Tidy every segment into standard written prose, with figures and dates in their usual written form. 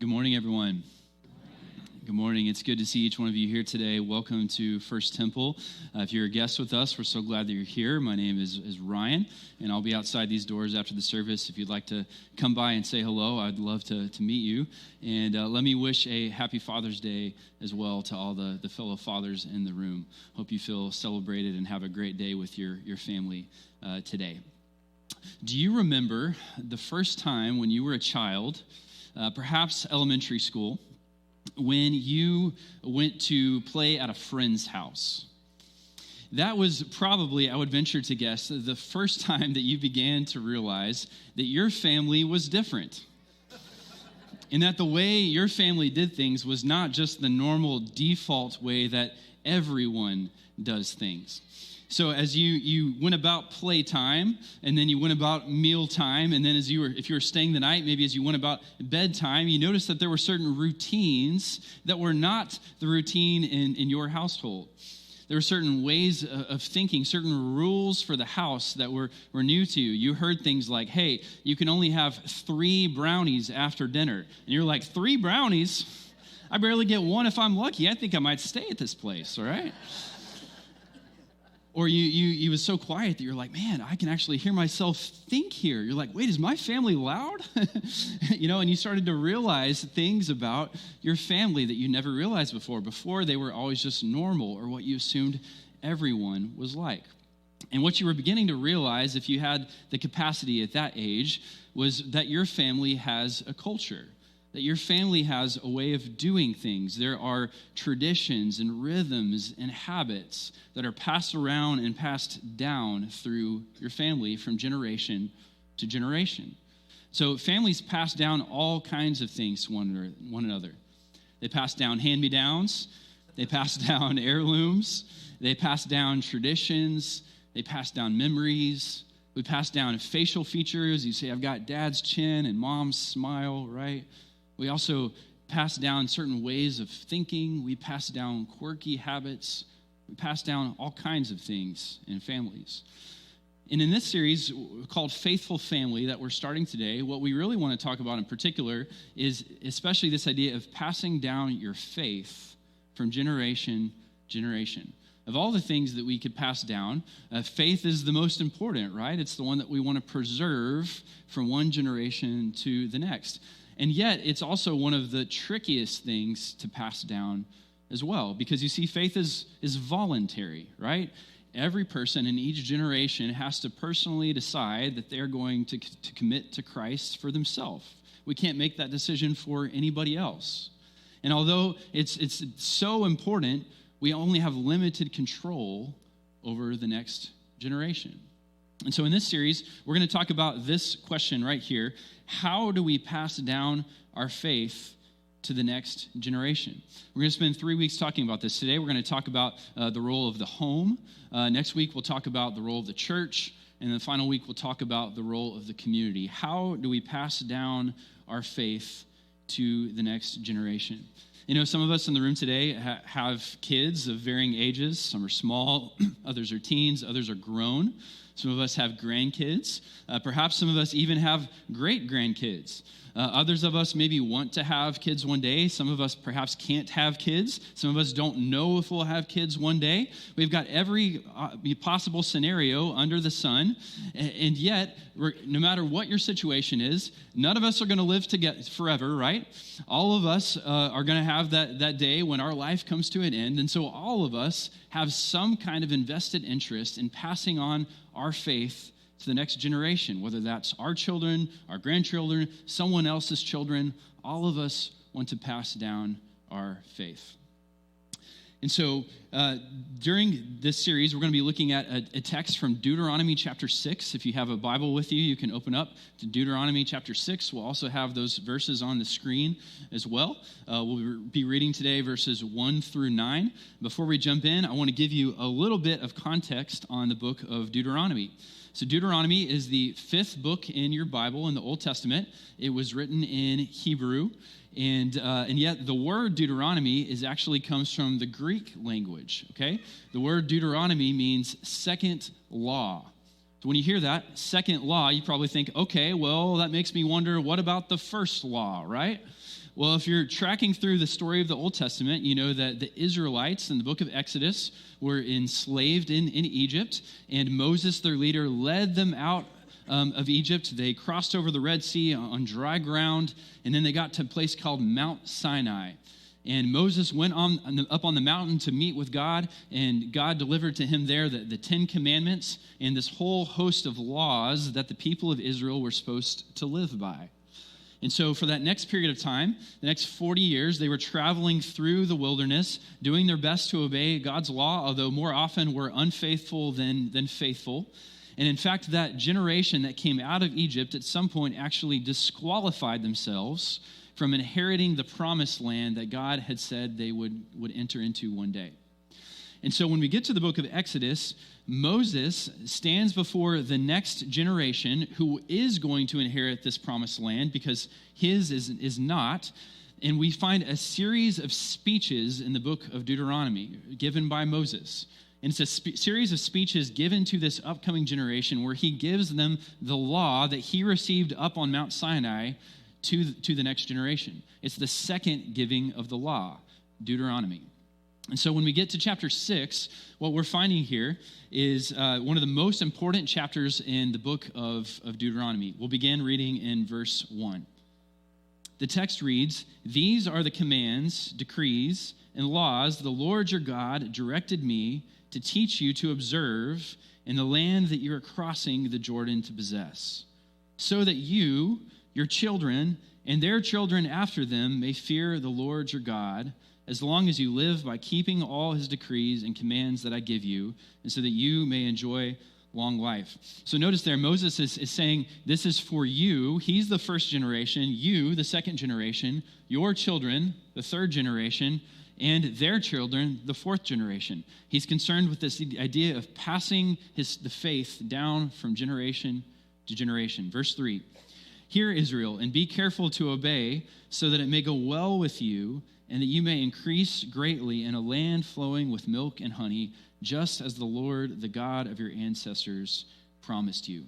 Good morning, everyone. Good morning. It's good to see each one of you here today. Welcome to First Temple. If you're a guest with us, we're so glad that you're here. My name is Ryan, and I'll be outside these doors after the service. If you'd like to come by and say hello, I'd love to meet you. And let me wish a happy Father's Day as well to all the fellow fathers in the room. Hope you feel celebrated and have a great day with your family today. Do you remember the first time when you were a child, perhaps elementary school, when you went to play at a friend's house? That was probably, I would venture to guess, the first time that you began to realize that your family was different. And that the way your family did things was not just the normal default way that everyone does things. So as you went about playtime, and then you went about mealtime, and then if you were staying the night, maybe as you went about bedtime, you noticed that there were certain routines that were not the routine in your household. There were certain ways of thinking, certain rules for the house that were new to you. You heard things like, hey, you can only have 3 brownies after dinner. And you're like, 3 brownies? I barely get 1 if I'm lucky. I think I might stay at this place, all right? Or you was so quiet that you're like, man, I can actually hear myself think here. You're like, wait, is my family loud? And you started to realize things about your family that you never realized before. Before, they were always just normal, or what you assumed everyone was like. And what you were beginning to realize, if you had the capacity at that age, was that your family has a culture. That your family has a way of doing things. There are traditions and rhythms and habits that are passed around and passed down through your family from generation to generation. So families pass down all kinds of things to one another. They pass down hand-me-downs. They pass down heirlooms. They pass down traditions. They pass down memories. We pass down facial features. You say, I've got dad's chin and mom's smile, right? We also pass down certain ways of thinking. We pass down quirky habits. We pass down all kinds of things in families. And in this series called Faithful Family that we're starting today, what we really want to talk about in particular is especially this idea of passing down your faith from generation to generation. Of all the things that we could pass down, faith is the most important, right? It's the one that we want to preserve from one generation to the next. And yet, it's also one of the trickiest things to pass down as well, because you see, faith is voluntary, right? Every person in each generation has to personally decide that they're going to commit to Christ for themselves. We can't make that decision for anybody else. And although it's so important, we only have limited control over the next generation. And so in this series, we're going to talk about this question right here. How do we pass down our faith to the next generation? We're going to spend 3 weeks talking about this. Today, we're going to talk about the role of the home. Next week, we'll talk about the role of the church. And the final week, we'll talk about the role of the community. How do we pass down our faith to the next generation? You know, some of us in the room today have kids of varying ages. Some are small, others are teens, others are grown. Some of us have grandkids. Perhaps some of us even have great-grandkids. Others of us maybe want to have kids one day. Some of us perhaps can't have kids. Some of us don't know if we'll have kids one day. We've got every possible scenario under the sun. And yet, no matter what your situation is, none of us are going to live together forever, right? All of us are going to have that day when our life comes to an end. And so all of us have some kind of invested interest in passing on our faith to the next generation, whether that's our children, our grandchildren, someone else's children. All of us want to pass down our faith. And so during this series, we're going to be looking at a text from Deuteronomy chapter 6. If you have a Bible with you, you can open up to Deuteronomy chapter 6. We'll also have those verses on the screen as well. We'll be reading today verses 1 through 9. Before we jump in, I want to give you a little bit of context on the book of Deuteronomy. So Deuteronomy is the 5th book in your Bible in the Old Testament. It was written in Hebrew. And yet the word Deuteronomy actually comes from the Greek language, okay? The word Deuteronomy means second law. So when you hear that, second law, you probably think, okay, well, that makes me wonder, what about the first law, right? Well, if you're tracking through the story of the Old Testament, you know that the Israelites in the book of Exodus were enslaved in Egypt, and Moses, their leader, led them out of Egypt. They crossed over the Red Sea on dry ground, and then they got to a place called Mount Sinai. And Moses went up on the mountain to meet with God, and God delivered to him there the 10 Commandments and this whole host of laws that the people of Israel were supposed to live by. And so for that next period of time, the next 40 years, they were traveling through the wilderness, doing their best to obey God's law, although more often were unfaithful than faithful. And in fact, that generation that came out of Egypt at some point actually disqualified themselves from inheriting the promised land that God had said they would enter into one day. And so when we get to the book of Exodus, Moses stands before the next generation who is going to inherit this promised land because his is not. And we find a series of speeches in the book of Deuteronomy given by Moses. And it's a series of speeches given to this upcoming generation where he gives them the law that he received up on Mount Sinai to the next generation. It's the second giving of the law, Deuteronomy. And so when we get to chapter 6, what we're finding here is one of the most important chapters in the book of Deuteronomy. We'll begin reading in verse 1. The text reads, "These are the commands, decrees, and laws the Lord your God directed me to teach you to observe in the land that you are crossing the Jordan to possess, so that you, your children, and their children after them may fear the Lord your God, as long as you live by keeping all his decrees and commands that I give you, and so that you may enjoy long life." So notice there, Moses is saying, this is for you. He's the first generation, you, the second generation, your children, the third generation, and their children, the fourth generation. He's concerned with this idea of passing the faith down from generation to generation. Verse 3, "Hear, Israel, and be careful to obey, so that it may go well with you, and that you may increase greatly in a land flowing with milk and honey, just as the Lord, the God of your ancestors, promised you."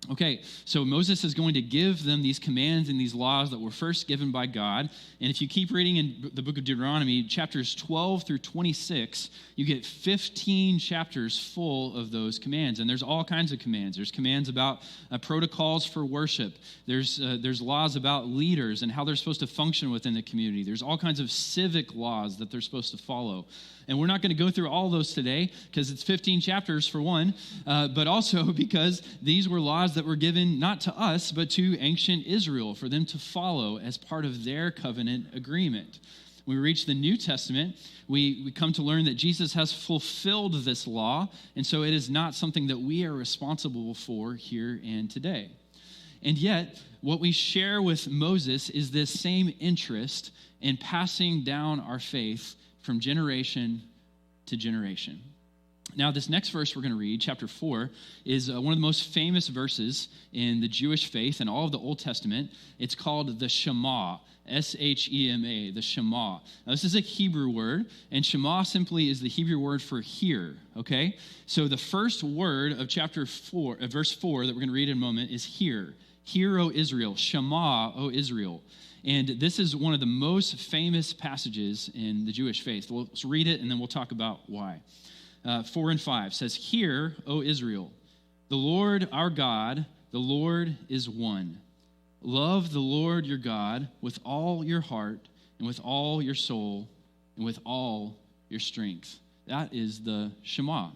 Okay, so Moses is going to give them these commands and these laws that were first given by God. And if you keep reading in the book of Deuteronomy, chapters 12 through 26, you get 15 chapters full of those commands. And there's all kinds of commands. There's commands about protocols for worship. There's laws about leaders and how they're supposed to function within the community. There's all kinds of civic laws that they're supposed to follow. And we're not going to go through all those today because it's 15 chapters for one, but also because these were laws that were given not to us, but to ancient Israel for them to follow as part of their covenant agreement. When we reach the New Testament, we come to learn that Jesus has fulfilled this law, and so it is not something that we are responsible for here and today. And yet, what we share with Moses is this same interest in passing down our faith from generation to generation. Now, this next verse we're going to read, chapter 4, is one of the most famous verses in the Jewish faith and all of the Old Testament. It's called the Shema, S-H-E-M-A, the Shema. Now, this is a Hebrew word, and Shema simply is the Hebrew word for hear, okay? So the first word of chapter 4, verse 4 that we're going to read in a moment is hear. Hear, O Israel, Shema, O Israel. And this is one of the most famous passages in the Jewish faith. Let's read it, and then we'll talk about why. 4 and 5 says, "Hear, O Israel, the Lord our God, the Lord is one. Love the Lord your God with all your heart and with all your soul and with all your strength." That is the Shema.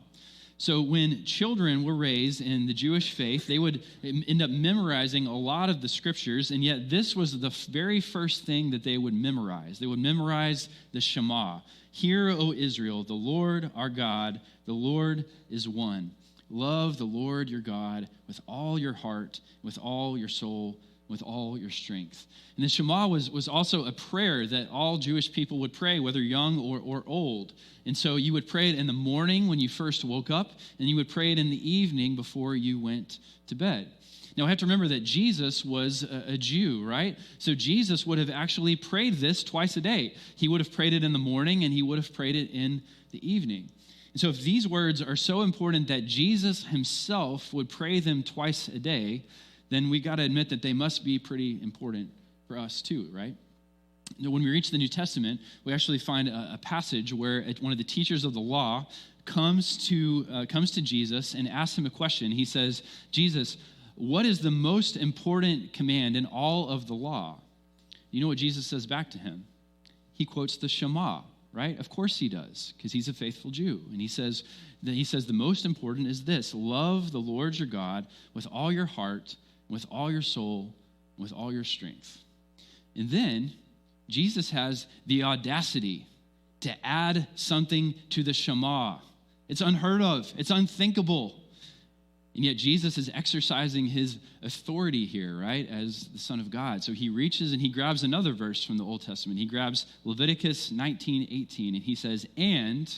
So when children were raised in the Jewish faith, they would end up memorizing a lot of the scriptures, and yet this was the very first thing that they would memorize. They would memorize the Shema. "Hear, O Israel, the Lord our God, the Lord is one. Love the Lord your God with all your heart, with all your soul, with all your strength." And the Shema was also a prayer that all Jewish people would pray, whether young or old. And so you would pray it in the morning when you first woke up, and you would pray it in the evening before you went to bed. Now, I have to remember that Jesus was a Jew, right? So Jesus would have actually prayed this twice a day. He would have prayed it in the morning, and he would have prayed it in the evening. And so if these words are so important that Jesus himself would pray them twice a day, then we got to admit that they must be pretty important for us too, right? when we reach the New Testament, we actually find a passage where one of the teachers of the law comes to Jesus and asks him a question. He says, Jesus, what is the most important command in all of the law? You know what Jesus says back to him? He quotes the Shema, right? Of course he does, because he's a faithful Jew. And he says the most important is this: love the Lord your God with all your heart, with all your soul, with all your strength. And then Jesus has the audacity to add something to the Shema. It's unheard of. It's unthinkable. And yet Jesus is exercising his authority here, right, as the Son of God. So he reaches and he grabs another verse from the Old Testament. He grabs Leviticus 19:18, and he says, and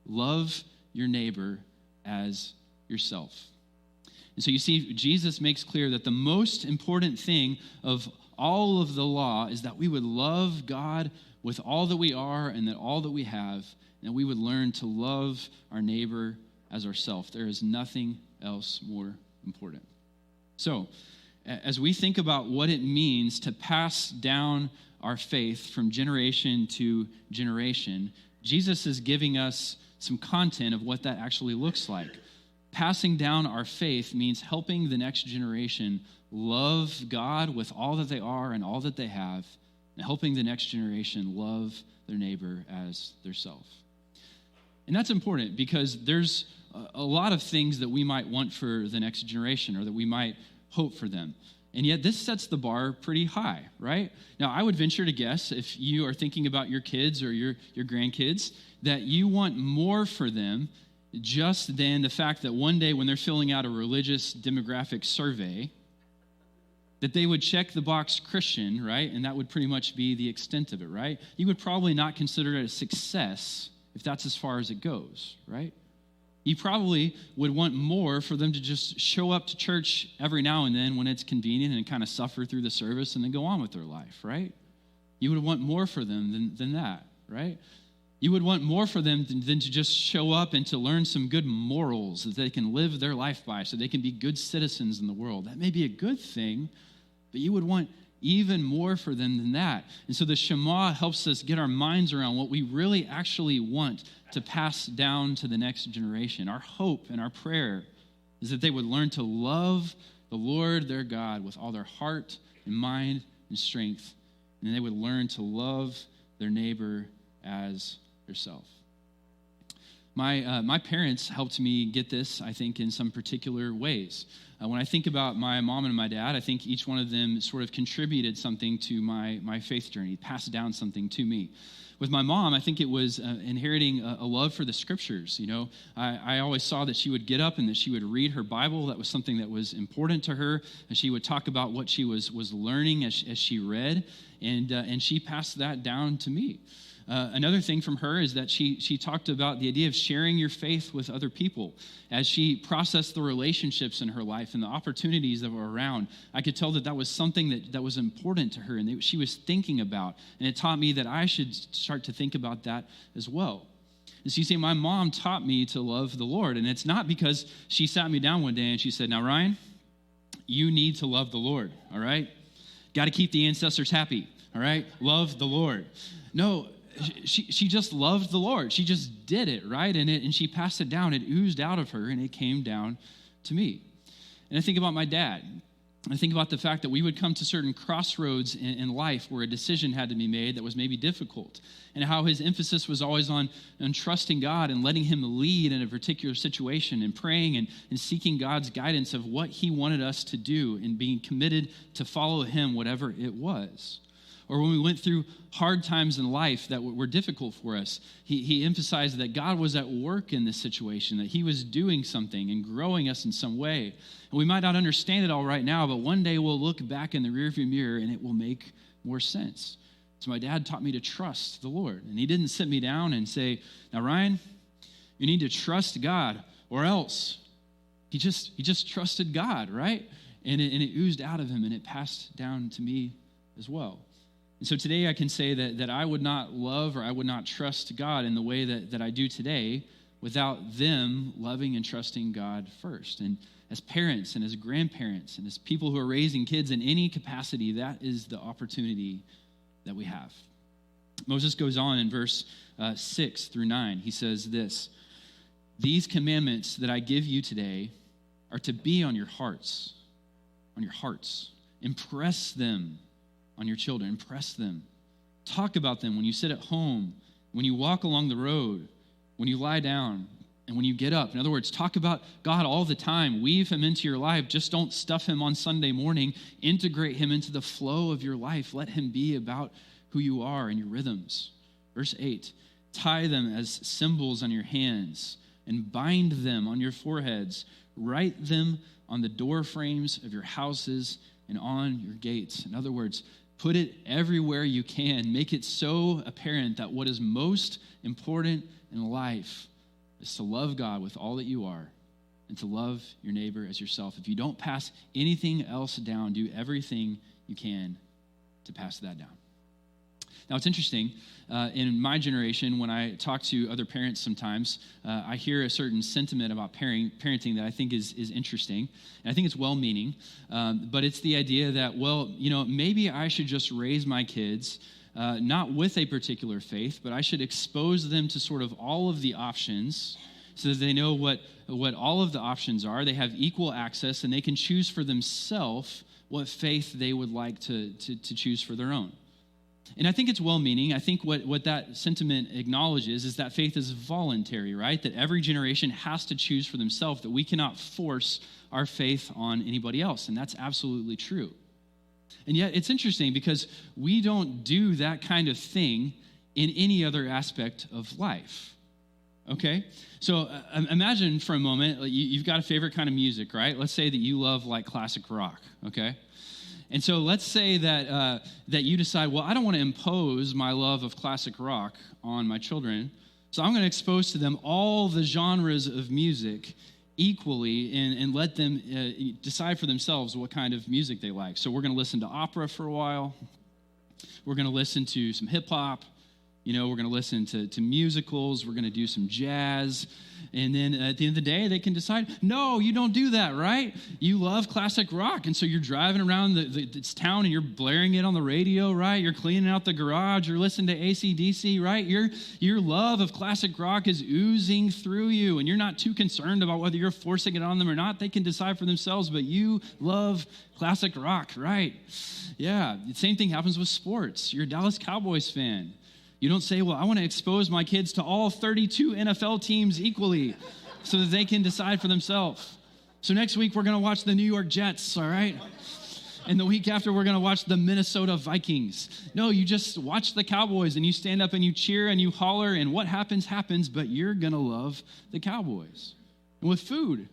love your neighbor as yourself. And so you see, Jesus makes clear that the most important thing of all of the law is that we would love God with all that we are and that all that we have, and that we would learn to love our neighbor as ourselves. There is nothing else more important. So, as we think about what it means to pass down our faith from generation to generation, Jesus is giving us some content of what that actually looks like. Passing down our faith means helping the next generation love God with all that they are and all that they have, and helping the next generation love their neighbor as their self. And that's important because there's a lot of things that we might want for the next generation or that we might hope for them. And yet this sets the bar pretty high, right? Now, I would venture to guess, if you are thinking about your kids or your grandkids, that you want more for them just than the fact that one day when they're filling out a religious demographic survey, that they would check the box Christian, right? And that would pretty much be the extent of it, right? You would probably not consider it a success if that's as far as it goes, right? You probably would want more for them to just show up to church every now and then when it's convenient and kind of suffer through the service and then go on with their life, right? You would want more for them than that, right? You would want more for them than to just show up and to learn some good morals that they can live their life by so they can be good citizens in the world. That may be a good thing, but you would want even more for them than that. And so the Shema helps us get our minds around what we really actually want to pass down to the next generation. Our hope and our prayer is that they would learn to love the Lord their God with all their heart and mind and strength, and they would learn to love their neighbor as yourself. My parents helped me get this, I think, in some particular ways. When I think about my mom and my dad, I think each one of them sort of contributed something to my faith journey, passed down something to me. With my mom, I think it was inheriting a love for the scriptures. You know, I always saw that she would get up and that she would read her Bible. That was something that was important to her. And she would talk about what she was learning as she read, and she passed that down to me. Another thing from her is that she talked about the idea of sharing your faith with other people. As she processed the relationships in her life and the opportunities that were around, I could tell that was something that was important to her and that she was thinking about. And it taught me that I should start to think about that as well. And so you see, my mom taught me to love the Lord. And it's not because she sat me down one day and she said, now, Ryan, you need to love the Lord, all right? Got to keep the ancestors happy, all right? Love the Lord. No, she just loved the Lord. She just did it, right? And she passed it down. It oozed out of her, and it came down to me. And I think about my dad. I think about the fact that we would come to certain crossroads in life where a decision had to be made that was maybe difficult, and how his emphasis was always on trusting God and letting him lead in a particular situation and praying and seeking God's guidance of what he wanted us to do and being committed to follow him, whatever it was. Or when we went through hard times in life that were difficult for us, he emphasized that God was at work in this situation, that he was doing something and growing us in some way. And we might not understand it all right now, but one day we'll look back in the rearview mirror and it will make more sense. So my dad taught me to trust the Lord. And he didn't sit me down and say, now, Ryan, you need to trust God or else. He just trusted God, right? And it oozed out of him and it passed down to me as well. And so today I can say that I would not love or I would not trust God in the way that I do today without them loving and trusting God first. And as parents and as grandparents and as people who are raising kids in any capacity, that is the opportunity that we have. Moses goes on in verse 6 through 9. He says this, "These commandments that I give you today are to be on your hearts, on your hearts. Impress them on your children, impress them. Talk about them when you sit at home, when you walk along the road, when you lie down, and when you get up." In other words, talk about God all the time. Weave him into your life. Just don't stuff him on Sunday morning. Integrate him into the flow of your life. Let him be about who you are and your rhythms. Verse 8, "Tie them as symbols on your hands and bind them on your foreheads. Write them on the door frames of your houses and on your gates." In other words, put it everywhere you can. Make it so apparent that what is most important in life is to love God with all that you are and to love your neighbor as yourself. If you don't pass anything else down, do everything you can to pass that down. Now, it's interesting. In my generation, when I talk to other parents sometimes, I hear a certain sentiment about parenting that I think is interesting. And I think it's well-meaning. But it's the idea that, well, maybe I should just raise my kids not with a particular faith, but I should expose them to sort of all of the options so that they know what all of the options are. They have equal access, and they can choose for themselves what faith they would like to choose for their own. And I think it's well-meaning. I think what that sentiment acknowledges is that faith is voluntary, right? That every generation has to choose for themselves, that we cannot force our faith on anybody else, and that's absolutely true. And yet it's interesting because we don't do that kind of thing in any other aspect of life, okay? So imagine for a moment, you've got a favorite kind of music, right? Let's say that you love like classic rock, okay? And so let's say that you decide, well, I don't want to impose my love of classic rock on my children, so I'm going to expose to them all the genres of music equally and let them decide for themselves what kind of music they like. So we're going to listen to opera for a while. We're going to listen to some hip-hop. We're going to listen to musicals. We're going to do some jazz. And then at the end of the day, they can decide, no, you don't do that, right? You love classic rock. And so you're driving around this town and you're blaring it on the radio, right? You're cleaning out the garage. You're listening to AC/DC, right? Your love of classic rock is oozing through you. And you're not too concerned about whether you're forcing it on them or not. They can decide for themselves, but you love classic rock, right? Yeah, the same thing happens with sports. You're a Dallas Cowboys fan. You don't say, well, I want to expose my kids to all 32 NFL teams equally so that they can decide for themselves. So next week, we're going to watch the New York Jets, all right? And the week after, we're going to watch the Minnesota Vikings. No, you just watch the Cowboys, and you stand up and you cheer and you holler, and what happens, happens, but you're going to love the Cowboys. And with food,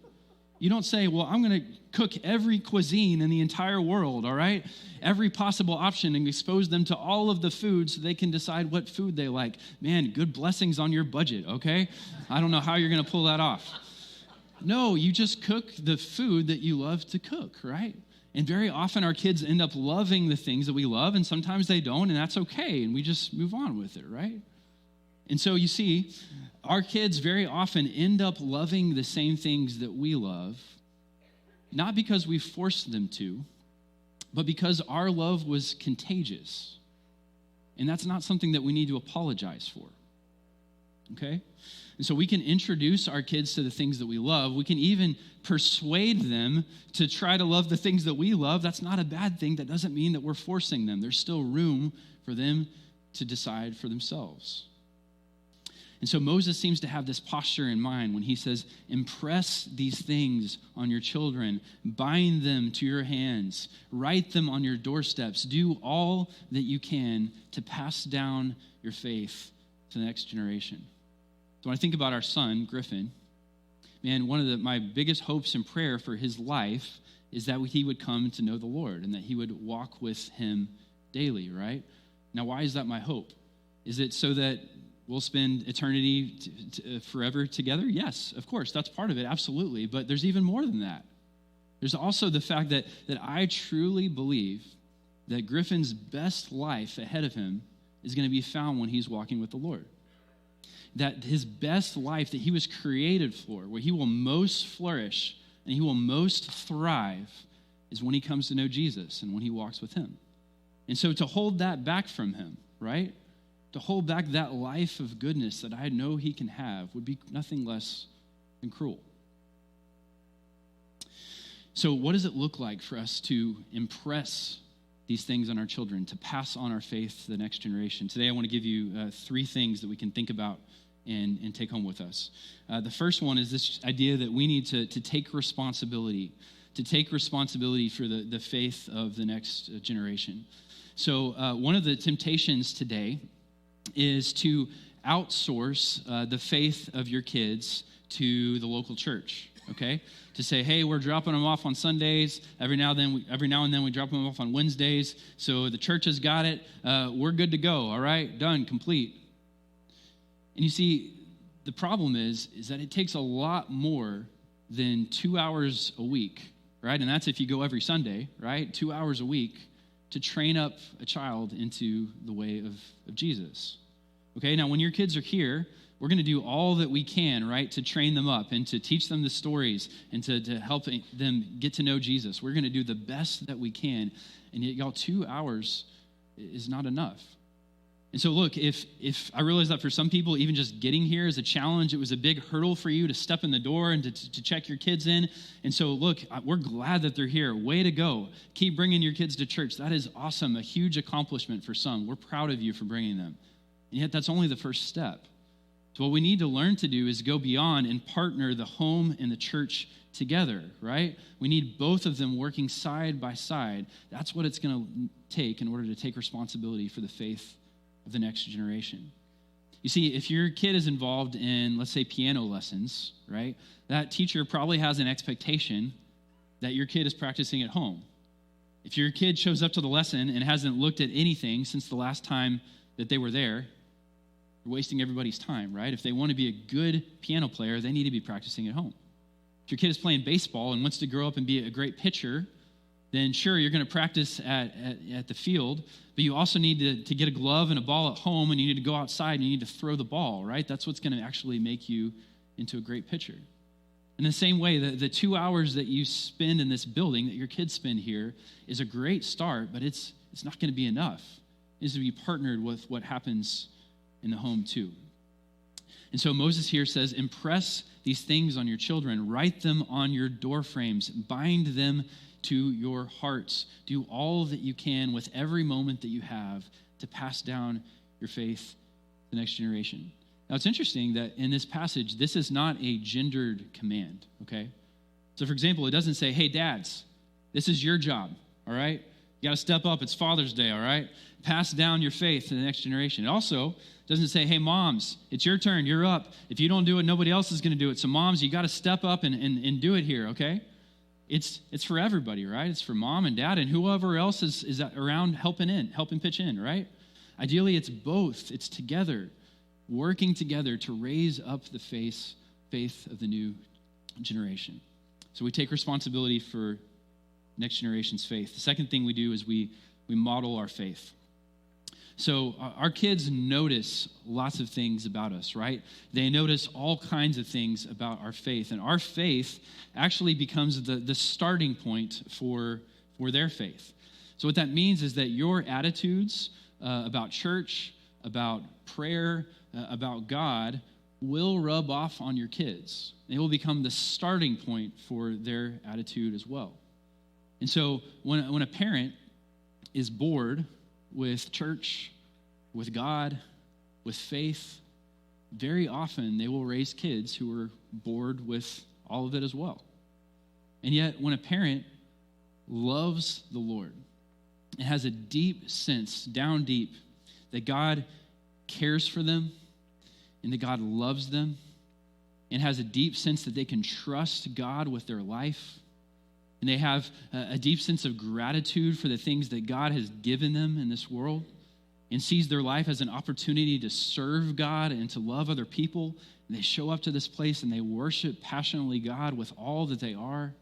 you don't say, well, I'm going to cook every cuisine in the entire world, all right? Every possible option and expose them to all of the foods so they can decide what food they like. Man, good blessings on your budget, okay? I don't know how you're going to pull that off. No, you just cook the food that you love to cook, right? And very often our kids end up loving the things that we love, and sometimes they don't, and that's okay, and we just move on with it, right? And so you see, our kids very often end up loving the same things that we love, not because we forced them to, but because our love was contagious. And that's not something that we need to apologize for, okay? And so we can introduce our kids to the things that we love. We can even persuade them to try to love the things that we love. That's not a bad thing. That doesn't mean that we're forcing them. There's still room for them to decide for themselves. And so Moses seems to have this posture in mind when he says, impress these things on your children, bind them to your hands, write them on your doorsteps, do all that you can to pass down your faith to the next generation. So when I think about our son, Griffin, man, one of my biggest hopes and prayer for his life is that he would come to know the Lord and that he would walk with him daily, right? Now, why is that my hope? Is it so that we'll spend eternity forever together? Yes, of course, that's part of it, absolutely. But there's even more than that. There's also the fact that I truly believe that Griffin's best life ahead of him is going to be found when he's walking with the Lord. That his best life that he was created for, where he will most flourish and he will most thrive, is when he comes to know Jesus and when he walks with him. And so to hold that back from him, right? to hold back that life of goodness that I know he can have would be nothing less than cruel. So what does it look like for us to impress these things on our children, to pass on our faith to the next generation? Today I want to give you 3 things that we can think about and take home with us. The first one is this idea that we need to take responsibility, for the faith of the next generation. So one of the temptations today is to outsource the faith of your kids to the local church, okay? To say, hey, we're dropping them off on Sundays. Every now and then we drop them off on Wednesdays. So the church has got it. We're good to go, all right? Done, complete. And you see, the problem is that it takes a lot more than 2 hours a week, right? And that's if you go every Sunday, right? 2 hours a week to train up a child into the way of Jesus. Okay, now when your kids are here, we're going to do all that we can, right, to train them up and to teach them the stories and to help them get to know Jesus. We're going to do the best that we can. And yet, y'all, 2 hours is not enough. And so look, if I realize that for some people, even just getting here is a challenge, it was a big hurdle for you to step in the door and to check your kids in. And so look, we're glad that they're here. Way to go. Keep bringing your kids to church. That is awesome, a huge accomplishment for some. We're proud of you for bringing them. And yet that's only the first step. So what we need to learn to do is go beyond and partner the home and the church together, right? We need both of them working side by side. That's what it's going to take in order to take responsibility for the faith of the next generation. You see, if your kid is involved in, let's say, piano lessons, right, that teacher probably has an expectation that your kid is practicing at home. If your kid shows up to the lesson and hasn't looked at anything since the last time that they were there, you're wasting everybody's time, right? If they want to be a good piano player, they need to be practicing at home. If your kid is playing baseball and wants to grow up and be a great pitcher, then sure, you're going to practice at the field, but you also need to get a glove and a ball at home, and you need to go outside and you need to throw the ball, right? That's what's going to actually make you into a great pitcher. In the same way, the 2 hours that you spend in this building, that your kids spend here, is a great start, but it's not going to be enough. It needs to be partnered with what happens in the home too. And so Moses here says, impress these things on your children, write them on your door frames, bind them to your hearts. Do all that you can with every moment that you have to pass down your faith to the next generation. Now, it's interesting that in this passage, this is not a gendered command, okay? So, for example, it doesn't say, hey, dads, this is your job, all right? You got to step up. It's Father's Day, all right? Pass down your faith to the next generation. It also doesn't say, hey, moms, it's your turn. You're up. If you don't do it, nobody else is going to do it. So, moms, you got to step up and do it here, okay? It's for everybody, right? It's for mom and dad and whoever else is around helping pitch in, right? Ideally, it's both. It's together, working together to raise up the faith of the new generation. So we take responsibility for next generation's faith. The second thing we do is we model our faith. So our kids notice lots of things about us, right? They notice all kinds of things about our faith. And our faith actually becomes the starting point for their faith. So what that means is that your attitudes about church, about prayer, about God will rub off on your kids. They will become the starting point for their attitude as well. And so when a parent is bored with church, with God, with faith, very often they will raise kids who are bored with all of it as well. And yet, when a parent loves the Lord and has a deep sense, down deep, that God cares for them and that God loves them and has a deep sense that they can trust God with their life, and they have a deep sense of gratitude for the things that God has given them in this world, and sees their life as an opportunity to serve God and to love other people, and they show up to this place and they worship passionately God with all that they are,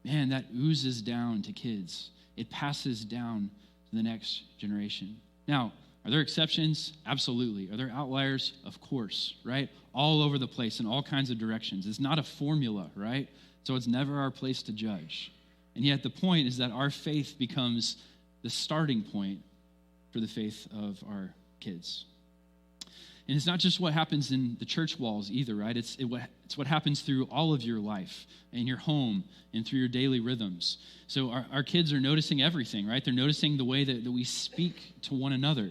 man, that oozes down to kids. It passes down to the next generation. Now, are there exceptions? Absolutely. Are there outliers? Of course, right? All over the place in all kinds of directions. It's not a formula, right? So it's never our place to judge. And yet the point is that our faith becomes the starting point for the faith of our kids. And it's not just what happens in the church walls either, right? It's what happens through all of your life, in your home, and through your daily rhythms. So our kids are noticing everything, right? They're noticing the way that we speak to one another,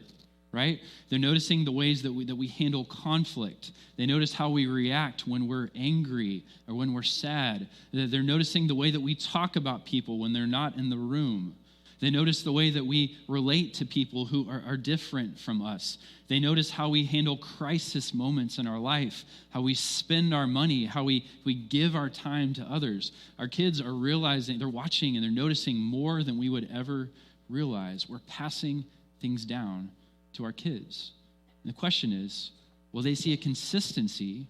right? They're noticing the ways that we handle conflict. They notice how we react when we're angry or when we're sad. They're noticing the way that we talk about people when they're not in the room. They notice the way that we relate to people who are different from us. They notice how we handle crisis moments in our life, how we spend our money, how we give our time to others. Our kids are realizing, they're watching and they're noticing more than we would ever realize. We're passing things down to our kids. And the question is, will they see a consistency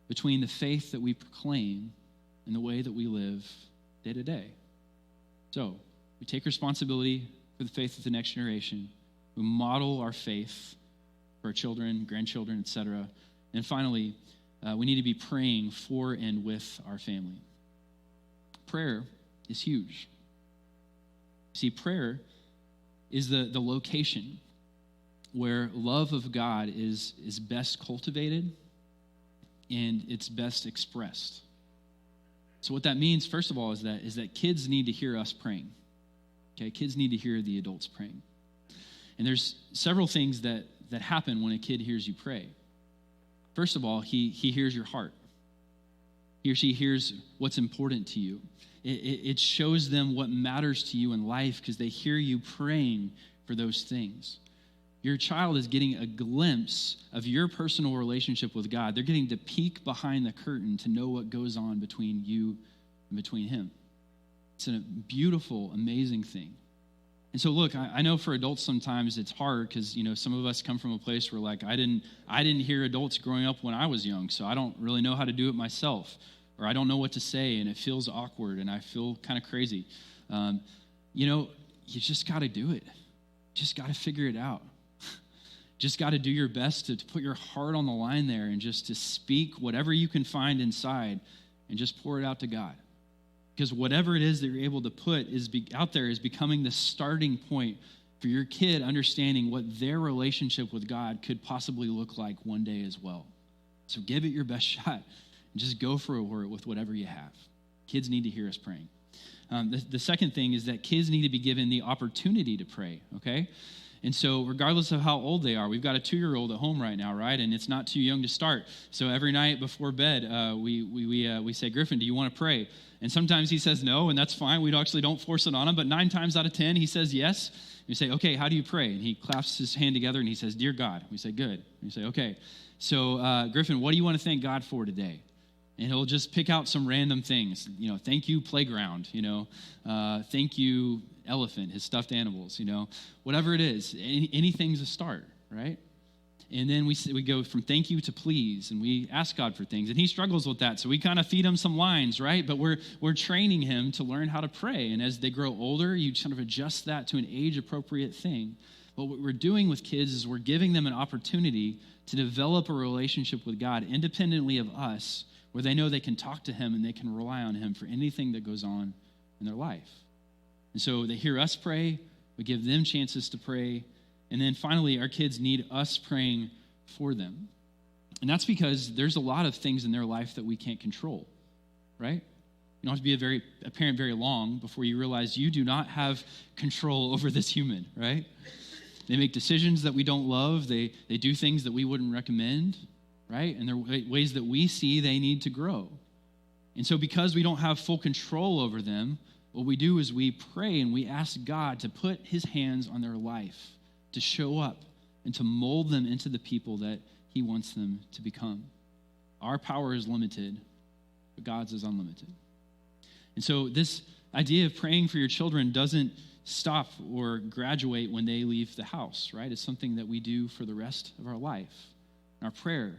between the faith that we proclaim and the way that we live day to day? So, we take responsibility for the faith of the next generation. We model our faith for our children, grandchildren, etc. And finally, we need to be praying for and with our family. Prayer is huge. See, prayer is the location where love of God is best cultivated and it's best expressed. So what that means, first of all, is that kids need to hear us praying. Okay, kids need to hear the adults praying. And there's several things that happen when a kid hears you pray. First of all, he hears your heart. He or she hears what's important to you. It shows them what matters to you in life because they hear you praying for those things. Your child is getting a glimpse of your personal relationship with God. They're getting to peek behind the curtain to know what goes on between you and between him. It's a beautiful, amazing thing. And so, look, I know for adults sometimes it's hard because, some of us come from a place where, like, I didn't hear adults growing up when I was young, so I don't really know how to do it myself, or I don't know what to say, and it feels awkward, and I feel kind of crazy. You just got to do it. Just got to figure it out. Just got to do your best to put your heart on the line there and just to speak whatever you can find inside and just pour it out to God. Because whatever it is that you're able to put out there is becoming the starting point for your kid understanding what their relationship with God could possibly look like one day as well. So give it your best shot and just go for it with whatever you have. Kids need to hear us praying. The second thing is that kids need to be given the opportunity to pray, okay? And so regardless of how old they are, we've got a 2-year-old at home right now, right? And it's not too young to start. So every night before bed, we say, Griffin, do you want to pray? And sometimes he says no, and that's fine. We actually don't force it on him. But 9 times out of 10, he says yes. We say, okay, how do you pray? And he clasps his hand together and he says, Dear God. We say, good. And we say, okay. So Griffin, what do you want to thank God for today? And he'll just pick out some random things. Thank you, playground. Thank you, elephant, his stuffed animals. Whatever it is, anything's a start, right? And then we go from thank you to please, and we ask God for things. And he struggles with that, so we kind of feed him some lines, right? But we're training him to learn how to pray. And as they grow older, you kind of adjust that to an age-appropriate thing. But what we're doing with kids is we're giving them an opportunity to develop a relationship with God independently of us, where they know they can talk to him and they can rely on him for anything that goes on in their life. And so they hear us pray, we give them chances to pray, and then finally our kids need us praying for them. And that's because there's a lot of things in their life that we can't control, right? You don't have to be a parent very long before you realize you do not have control over this human, right? They make decisions that we don't love. They do things that we wouldn't recommend, right? And there are ways that we see they need to grow. And so because we don't have full control over them, what we do is we pray and we ask God to put his hands on their life, to show up and to mold them into the people that he wants them to become. Our power is limited, but God's is unlimited. And so this idea of praying for your children doesn't stop or graduate when they leave the house, right? It's something that we do for the rest of our life. And our prayer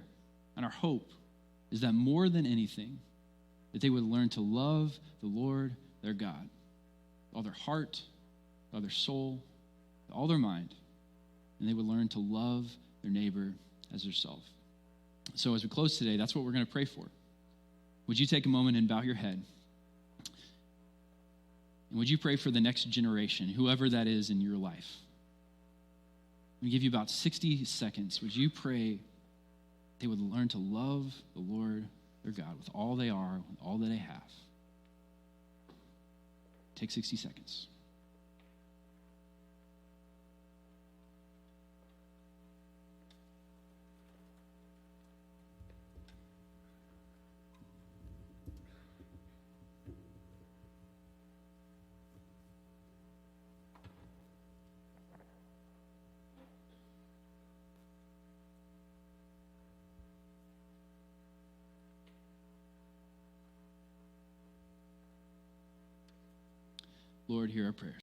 and our hope is that more than anything, that they would learn to love the Lord their God, with all their heart, with all their soul, with all their mind, and they would learn to love their neighbor as theirself. So as we close today, that's what we're going to pray for. Would you take a moment and bow your head? And would you pray for the next generation, whoever that is in your life? I'm going to give you about 60 seconds. Would you pray they would learn to love the Lord their God with all they are, with all that they have. Take 60 seconds. Lord, hear our prayers.